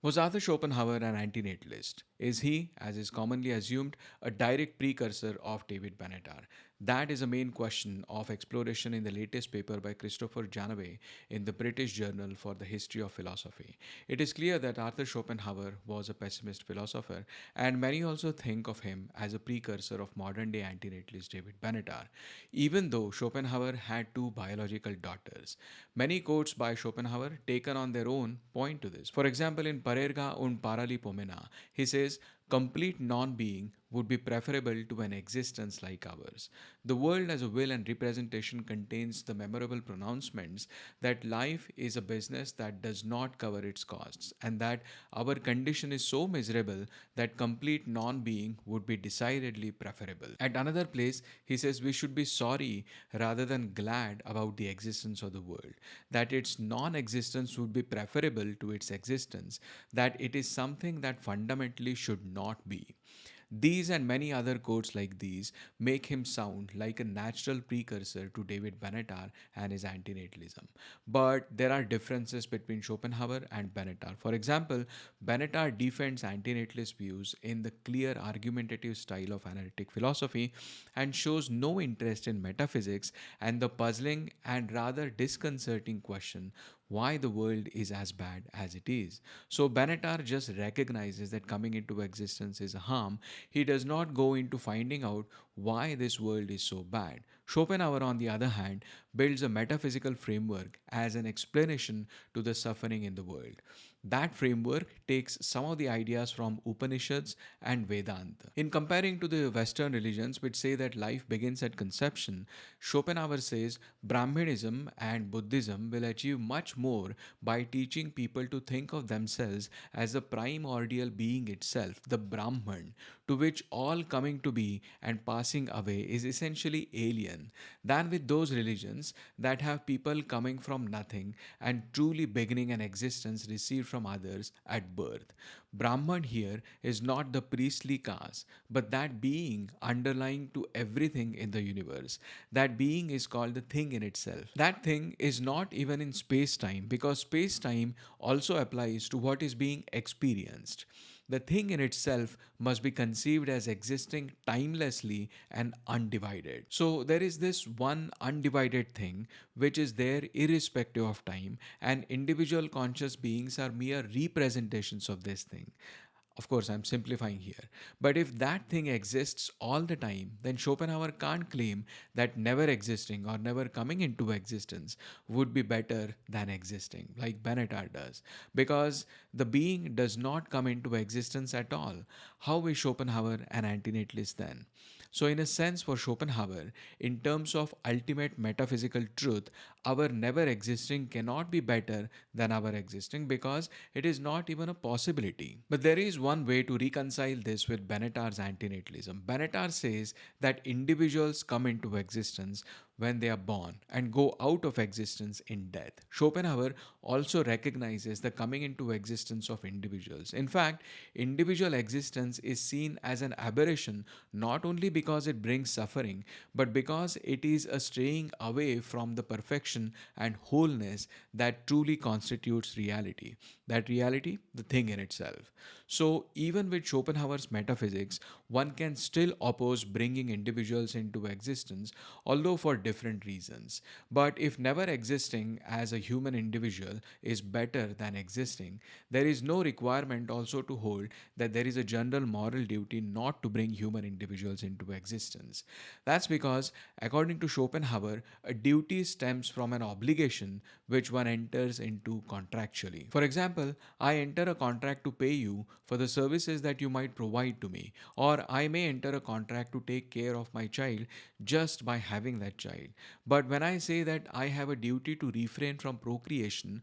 Was Arthur Schopenhauer an antinatalist? Is he, as is commonly assumed, a direct precursor of David Benatar? That is a main question of exploration in the latest paper by Christopher Janaway in the British Journal for the History of Philosophy. It is clear that Arthur Schopenhauer was a pessimist philosopher, and many also think of him as a precursor of modern day antinatalist David Benatar, even though Schopenhauer had two biological daughters. Many quotes by Schopenhauer, taken on their own, point to this. For example, in Parerga und Paralipomena, he says, complete non being would be preferable to an existence like ours. The world as a will and representation contains the memorable pronouncements that life is a business that does not cover its costs, and that our condition is so miserable that complete non being would be decidedly preferable. At another place, he says we should be sorry rather than glad about the existence of the world, that its non existence would be preferable to its existence, that it is something that fundamentally should not be. These and many other quotes like these make him sound like a natural precursor to David Benatar and his antinatalism. But there are differences between Schopenhauer and Benatar. For example, Benatar defends antinatalist views in the clear argumentative style of analytic philosophy and shows no interest in metaphysics and the puzzling and rather disconcerting question why the world is as bad as it is. So Benatar just recognizes that coming into existence is a harm. He does not go into finding out why this world is so bad. Schopenhauer, on the other hand, builds a metaphysical framework as an explanation to the suffering in the world. That framework takes some of the ideas from Upanishads and Vedanta. In comparing to the Western religions, which say that life begins at conception, Schopenhauer says Brahmanism and Buddhism will achieve much more by teaching people to think of themselves as the primordial being itself, the Brahman, to which all coming to be and passing away is essentially alien, than with those religions that have people coming from nothing and truly beginning an existence received from others at birth. Brahman here is not the priestly caste, but that being underlying to everything in the universe. That being is called the thing in itself. That thing is not even in space time because space time also applies to what is being experienced. The thing in itself must be conceived as existing timelessly and undivided. So there is this one undivided thing which is there irrespective of time, and individual conscious beings are mere representations of this thing. Of course, I'm simplifying here. But if that thing exists all the time, then Schopenhauer can't claim that never existing or never coming into existence would be better than existing, like Benatar does, because the being does not come into existence at all. How is Schopenhauer an antinatalist then? So, in a sense, for Schopenhauer, in terms of ultimate metaphysical truth, our never existing cannot be better than our existing because it is not even a possibility. But there is one way to reconcile this with Benatar's antinatalism. Benatar says that individuals come into existence when they are born and go out of existence in death. Schopenhauer also recognizes the coming into existence of individuals. In fact, individual existence is seen as an aberration not only because it brings suffering, but because it is a straying away from the perfection and wholeness that truly constitutes reality. That reality, the thing in itself. So, even with Schopenhauer's metaphysics, one can still oppose bringing individuals into existence, although for different reasons. But if never existing as a human individual is better than existing, there is no requirement also to hold that there is a general moral duty not to bring human individuals into existence. That's because, according to Schopenhauer, a duty stems from an obligation which one enters into contractually. For example, I enter a contract to pay you for the services that you might provide to me, or I may enter a contract to take care of my child just by having that child. But when I say that I have a duty to refrain from procreation,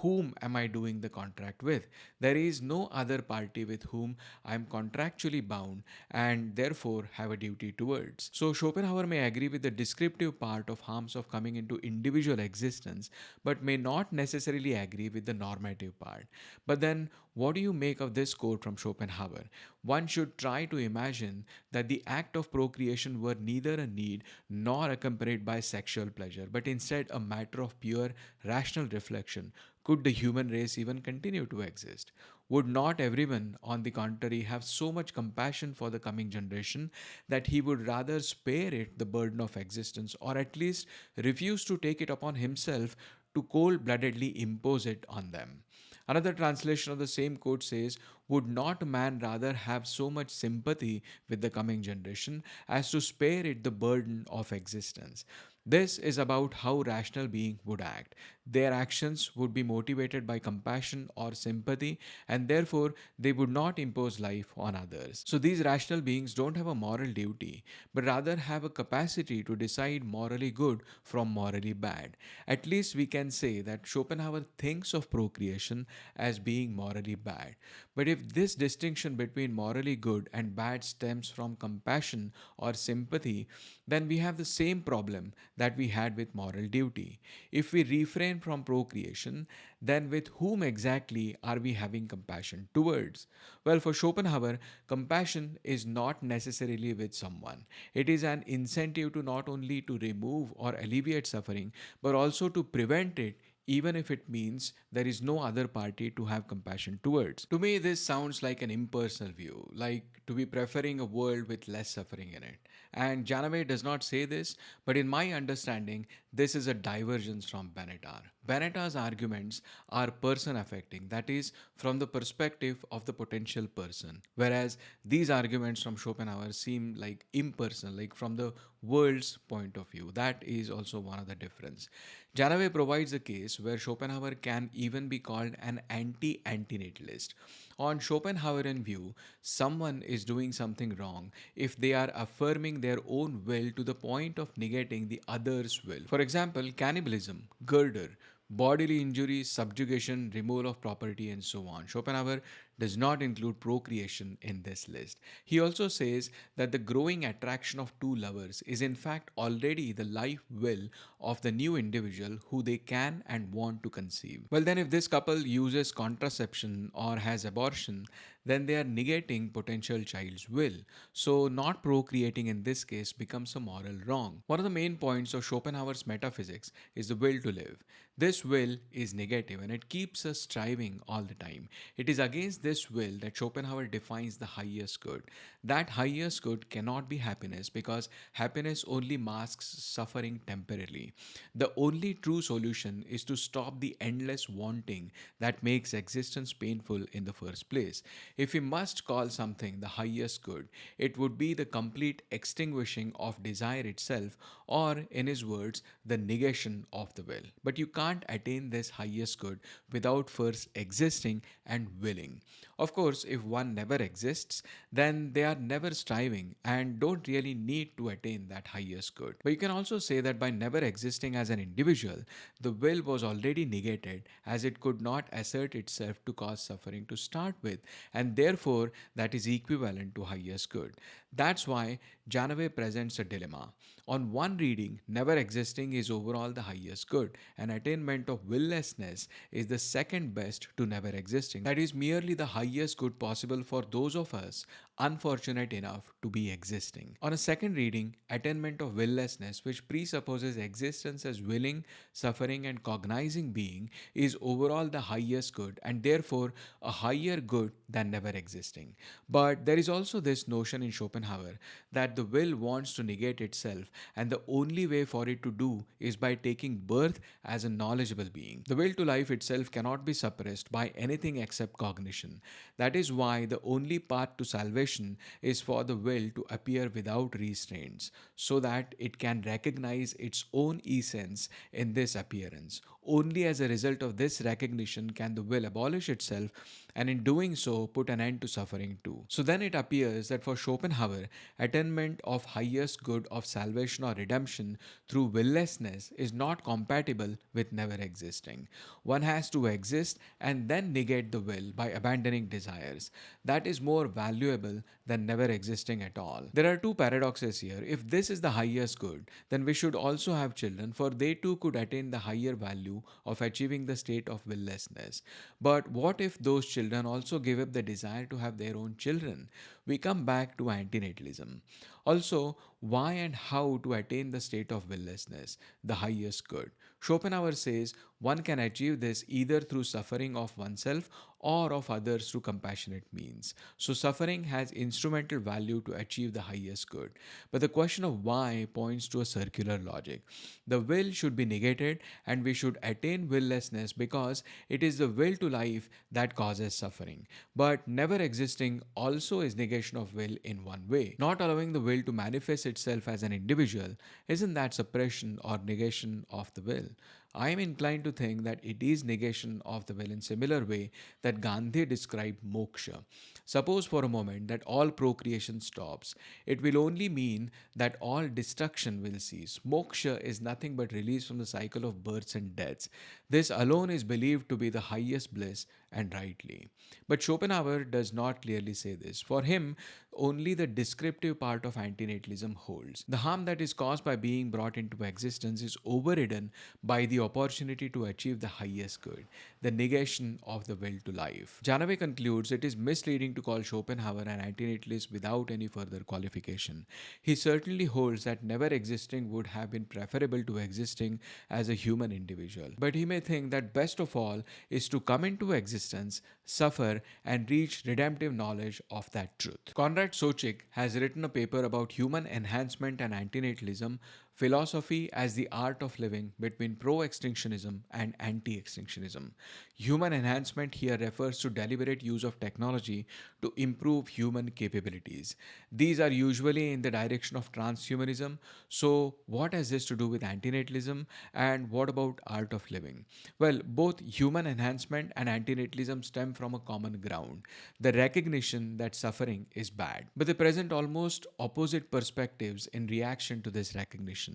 whom am I doing the contract with? There is no other party with whom I am contractually bound and therefore have a duty towards. So Schopenhauer may agree with the descriptive part of harms of coming into individual existence, but may not necessarily agree with the normative part. But then, what do you make of this quote from Schopenhauer? One should try to imagine that the act of procreation were neither a need nor accompanied by sexual pleasure, but instead a matter of pure rational reflection. Could the human race even continue to exist? Would not everyone, on the contrary, have so much compassion for the coming generation that he would rather spare it the burden of existence, or at least refuse to take it upon himself to cold bloodedly impose it on them? Another translation of the same quote says, would not man rather have so much sympathy with the coming generation as to spare it the burden of existence? This is about how rational being would act. Their actions would be motivated by compassion or sympathy, and therefore they would not impose life on others. So these rational beings don't have a moral duty, but rather have a capacity to decide morally good from morally bad. At least we can say that Schopenhauer thinks of procreation as being morally bad. But if this distinction between morally good and bad stems from compassion or sympathy, then we have the same problem that we had with moral duty. If we refrain from procreation, then with whom exactly are we having compassion towards? Well, for Schopenhauer, compassion is not necessarily with someone. It is an incentive to not only to remove or alleviate suffering, but also to prevent it, even if it means there is no other party to have compassion towards. To me, this sounds like an impersonal view, like to be preferring a world with less suffering in it. And Janaway does not say this, but in my understanding, this is a divergence from Benatar. Benatar's arguments are person affecting, that is, from the perspective of the potential person, whereas these arguments from Schopenhauer seem like impersonal, like from the world's point of view. That is also one of the difference. Janaway provides a case where Schopenhauer can even be called an anti-antinatalist. On Schopenhauerian view, someone is doing something wrong if they are affirming their own will to the point of negating the other's will. For example, cannibalism, murder, bodily injury, subjugation, removal of property, and so on. Schopenhauer does not include procreation in this list. He also says that the growing attraction of two lovers is in fact already the life will of the new individual who they can and want to conceive. Well, then, if this couple uses contraception or has abortion, then they are negating potential child's will. So, not procreating in this case becomes a moral wrong. One of the main points of Schopenhauer's metaphysics is the will to live. This will is negative and it keeps us striving all the time. It is against this will that Schopenhauer defines the highest good. That highest good cannot be happiness because happiness only masks suffering temporarily. The only true solution is to stop the endless wanting that makes existence painful in the first place. If we must call something the highest good, it would be the complete extinguishing of desire itself, or, in his words, the negation of the will. But you can't attain this highest good without first existing and willing. Of course, if one never exists, then they are never striving and don't really need to attain that highest good. But you can also say that by never existing as an individual, the will was already negated as it could not assert itself to cause suffering to start with, and therefore that is equivalent to highest good. That's why Janaway presents a dilemma. On one reading, never existing is overall the highest good, and attainment of willlessness is the second best to never existing. That is merely the highest good possible for those of us unfortunate enough to be existing. On a second reading, attainment of willlessness, which presupposes existence as willing, suffering, and cognizing being, is overall the highest good and therefore a higher good than never existing. But there is also this notion in Schopenhauer that the will wants to negate itself, and the only way for it to do is by taking birth as a knowledgeable being. The will to life itself cannot be suppressed by anything except cognition. That is why the only path to salvation is for the will to appear without restraints, so that it can recognize its own essence in this appearance. Only as a result of this recognition can the will abolish itself, and in doing so put an end to suffering too. So then it appears that for Schopenhauer, attainment of highest good of salvation or redemption through willlessness is not compatible with never existing. One has to exist and then negate the will by abandoning desires. That is more valuable than never existing at all. There are two paradoxes here. If this is the highest good, then we should also have children, for they too could attain the higher value of achieving the state of willlessness. But what if those children also give up the desire to have their own children? We come back to antinatalism. Also, why and how to attain the state of willlessness, the highest good? Schopenhauer says One can achieve this either through suffering of oneself or of others through compassionate means. So, suffering has instrumental value to achieve the highest good. But the question of why points to a circular logic. The will should be negated, and we should attain willlessness because it is the will to life that causes suffering. But never existing also is negation of will in one way. Not allowing the will to manifest itself as an individual, isn't that suppression or negation of the will? I am inclined to think that it is negation of the will in similar way that Gandhi described moksha. Suppose for a moment that all procreation stops. It will only mean that all destruction will cease. Moksha is nothing but release from the cycle of births and deaths. This alone is believed to be the highest bliss, and rightly. But Schopenhauer does not clearly say this. For him, only the descriptive part of antinatalism holds. The harm that is caused by being brought into existence is overridden by the opportunity to achieve the highest good, the negation of the will to life. Janaway concludes it is misleading to call Schopenhauer an antinatalist without any further qualification. He certainly holds that never existing would have been preferable to existing as a human individual. But he may think that best of all is to come into existence, suffer, and reach redemptive knowledge of that truth. Konrad Sochik has written a paper about human enhancement and antinatalism, philosophy as the art of living between pro-extinctionism and anti-extinctionism. Human enhancement here refers to deliberate use of technology to improve human capabilities. These are usually in the direction of transhumanism. So, what has this to do with antinatalism, and what about art of living? Well, both human enhancement and antinatalism stem from a common ground, the recognition that suffering is bad. But they present almost opposite perspectives in reaction to this recognition.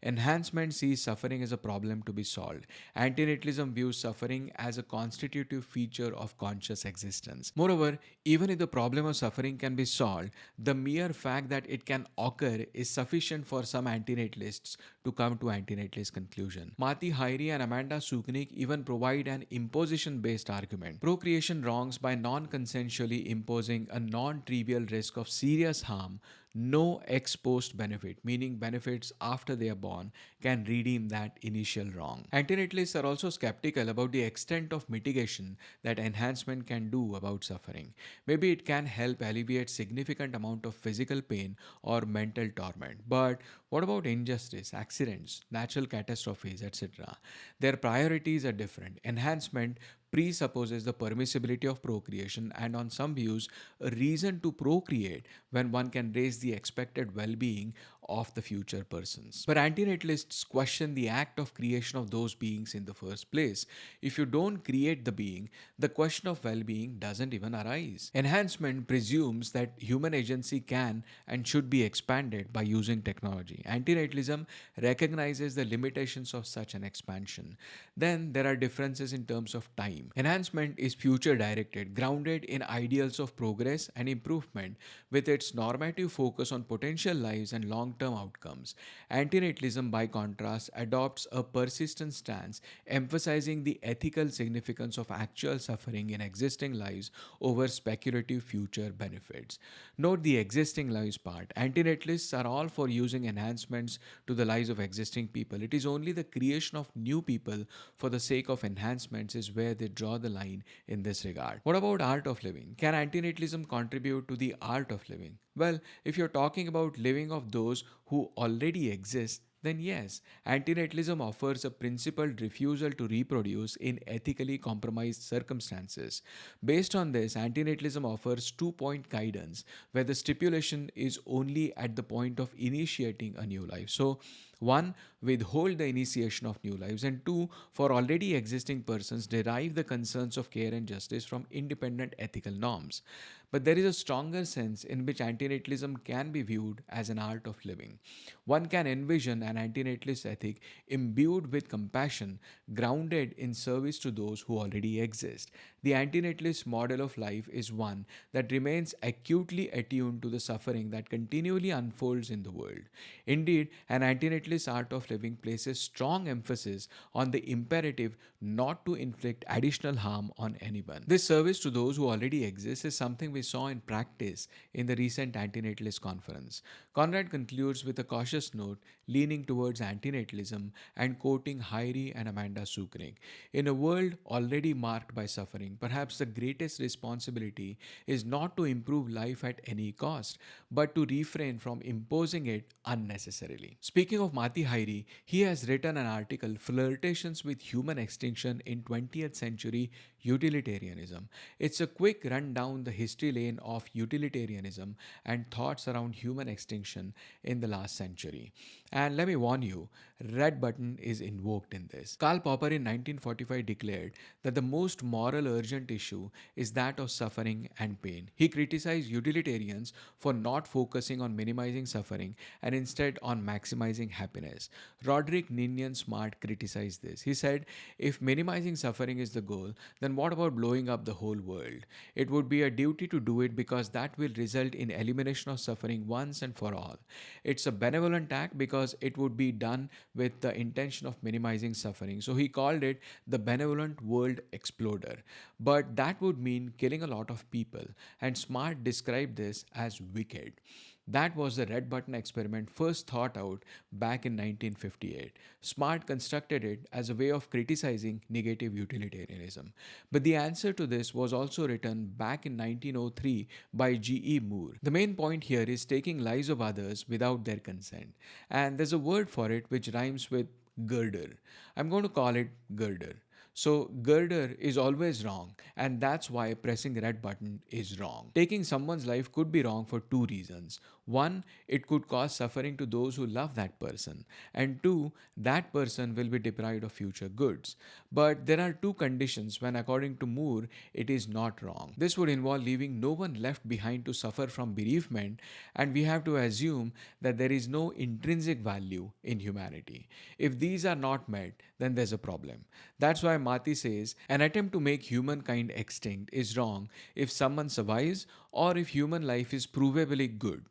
Enhancement sees suffering as a problem to be solved. Antinatalism views suffering as a constitutive feature of conscious existence. Moreover, even if the problem of suffering can be solved, the mere fact that it can occur is sufficient for some antinatalists to come to antinatalist conclusion. Matti, Häyry, and Amanda Suknik even provide an imposition-based argument. Procreation wrongs by non-consensually imposing a non-trivial risk of serious harm, no ex post benefit, meaning benefits after they are born, can redeem that initial wrong. Antinatalists are also skeptical about the extent of mitigation that enhancement can do about suffering. Maybe it can help alleviate significant amount of physical pain or mental torment. But what about injustice, accidents, natural catastrophes, etc.? Their priorities are different. Enhancement presupposes the permissibility of procreation and, on some views, a reason to procreate when one can raise the expected well being of the future persons. But antinatalists question the act of creation of those beings in the first place. If you don't create the being, the question of well being doesn't even arise. Enhancement presumes that human agency can and should be expanded by using technology. Antinatalism recognizes the limitations of such an expansion. Then there are differences in terms of time. Enhancement is future directed, grounded in ideals of progress and improvement, with its normative focus on potential lives and long term outcomes. Antinatalism, by contrast, adopts a persistent stance, emphasizing the ethical significance of actual suffering in existing lives over speculative future benefits. Note the existing lives part. Antinatalists are all for using enhancements to the lives of existing people. It is only the creation of new people for the sake of enhancements is where they draw the line in this regard. What about art of living? Can antinatalism contribute to the art of living? Well, if you're talking about living of those who already exist, then yes, antinatalism offers a principled refusal to reproduce in ethically compromised circumstances. Based on this, antinatalism offers two-point guidance where the stipulation is only at the point of initiating a new life. So, one, withhold the initiation of new lives, and two, for already existing persons, derive the concerns of care and justice from independent ethical norms. But there is a stronger sense in which antinatalism can be viewed as an art of living. One can envision an antinatalist ethic imbued with compassion, grounded in service to those who already exist. The antinatalist model of life is one that remains acutely attuned to the suffering that continually unfolds in the world. Indeed, an antinatalist Antinatalist art of living places strong emphasis on the imperative not to inflict additional harm on anyone. This service to those who already exist is something we saw in practice in the recent antinatalist conference. Conrad concludes with a cautious note leaning towards antinatalism and quoting Häyry and Amanda Suknik. In a world already marked by suffering, perhaps the greatest responsibility is not to improve life at any cost, but to refrain from imposing it unnecessarily. Speaking of Matti Häyry, he has written an article, Flirtations with Human Extinction in 20th-Century Utilitarianism. It's a quick rundown the history lane of utilitarianism and thoughts around human extinction in the last century. And let me warn you, red button is invoked in this. Karl Popper in 1945 declared that the most moral urgent issue is that of suffering and pain. He criticized utilitarians for not focusing on minimizing suffering and instead on maximizing happiness. Roderick Ninian Smart criticized this. He said, if minimizing suffering is the goal, then what about blowing up the whole world? It would be a duty to do it because that will result in elimination of suffering once and for all. It's a benevolent act because it would be done with the intention of minimizing suffering. So he called it the benevolent world exploder. But that would mean killing a lot of people, and Smart described this as wicked. That was the red button experiment first thought out back in 1958. Smart constructed it as a way of criticizing negative utilitarianism. But the answer to this was also written back in 1903 by G.E. Moore. The main point here is taking lives of others without their consent. And there's a word for it which rhymes with girder. I'm going to call it girder. So girder is always wrong, and that's why pressing red button is wrong. Taking someone's life could be wrong for two reasons. One, it could cause suffering to those who love that person, and two, that person will be deprived of future goods. But there are two conditions when, according to Moore, it is not wrong. This would involve leaving no one left behind to suffer from bereavement, and we have to assume that there is no intrinsic value in humanity. If these are not met, then there's a problem. That's why Matti says an attempt to make humankind extinct is wrong if someone survives or if human life is provably good.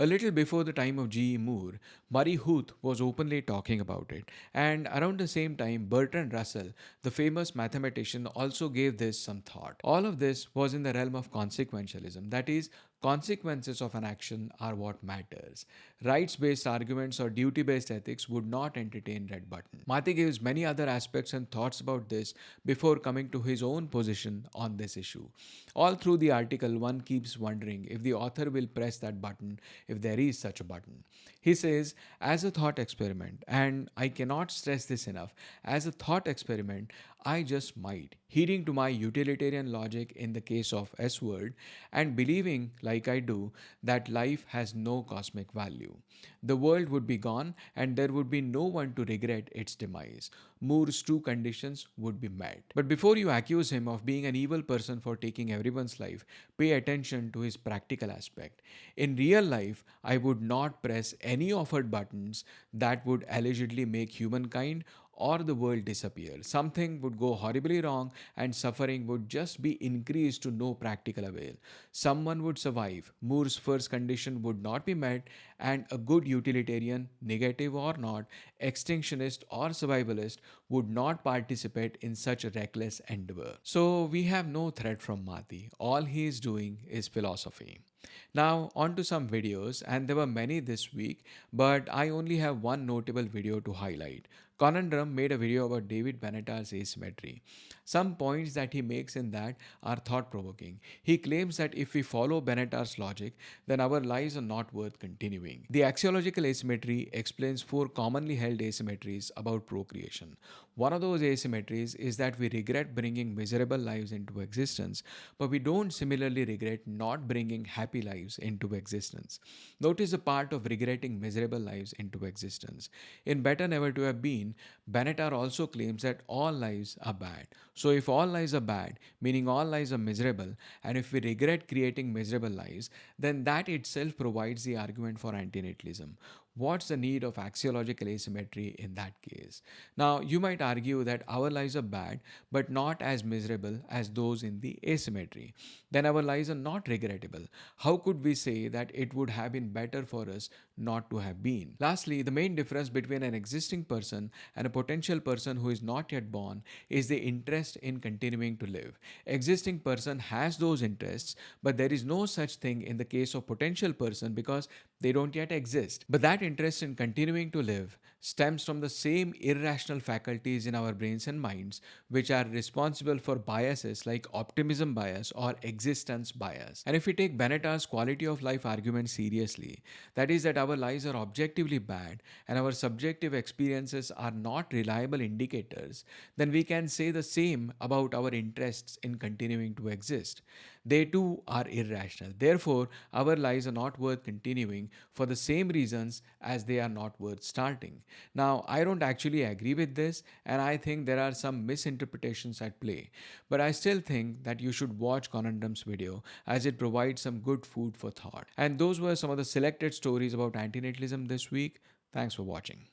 A little before the time of G.E. Moore, Murray Huth was openly talking about it, and around the same time, Bertrand Russell, the famous mathematician, also gave this some thought. All of this was in the realm of consequentialism, that is, consequences of an action are what matters. Rights-based arguments or duty-based ethics would not entertain red button. Matti gives many other aspects and thoughts about this before coming to his own position on this issue. All through the article, one keeps wondering if the author will press that button, if there is such a button. He says, as a thought experiment, and I cannot stress this enough, as a thought experiment, I just might, heeding to my utilitarian logic in the case of S word, and believing, like I do, that life has no cosmic value. The world would be gone, and there would be no one to regret its demise. Moore's two conditions would be met. But before you accuse him of being an evil person for taking everyone's life, pay attention to his practical aspect. In real life, I would not press any offered buttons that would allegedly make humankind or the world disappear. Something would go horribly wrong and suffering would just be increased to no practical avail. Someone would survive. Moore's first condition would not be met, and a good utilitarian, negative or not, extinctionist or survivalist, would not participate in such a reckless endeavor. So we have no threat from Matti. All he is doing is philosophy. Now, on to some videos, and there were many this week, but I only have one notable video to highlight. Conundrum made a video about David Benatar's asymmetry. Some points that he makes in that are thought-provoking. He claims that if we follow Benatar's logic, then our lives are not worth continuing. The axiological asymmetry explains four commonly held asymmetries about procreation. One of those asymmetries is that we regret bringing miserable lives into existence, but we don't similarly regret not bringing happy lives into existence. Notice the part of regretting miserable lives into existence. In Better Never to Have Been, Benatar also claims that all lives are bad. So if all lives are bad, meaning all lives are miserable, and if we regret creating miserable lives, then that itself provides the argument for antinatalism. what's the need of axiological asymmetry in that case? Now, you might argue that our lives are bad, but not as miserable as those in the asymmetry. Then our lives are not regrettable. How could we say that it would have been better for us not to have been? Lastly, the main difference between an existing person and a potential person who is not yet born is the interest in continuing to live. Existing person has those interests, but there is no such thing in the case of potential person because they don't yet exist. But that interest in continuing to live stems from the same irrational faculties in our brains and minds which are responsible for biases like optimism bias or existence bias. And if we take Benatar's quality of life argument seriously, that is that our lives are objectively bad and our subjective experiences are not reliable indicators, then we can say the same about our interests in continuing to exist. They too are irrational. Therefore, our lives are not worth continuing for the same reasons as they are not worth starting. Now, I don't actually agree with this, and I think there are some misinterpretations at play. But I still think that you should watch Conundrum's video as it provides some good food for thought. And those were some of the selected stories about antinatalism this week. Thanks for watching.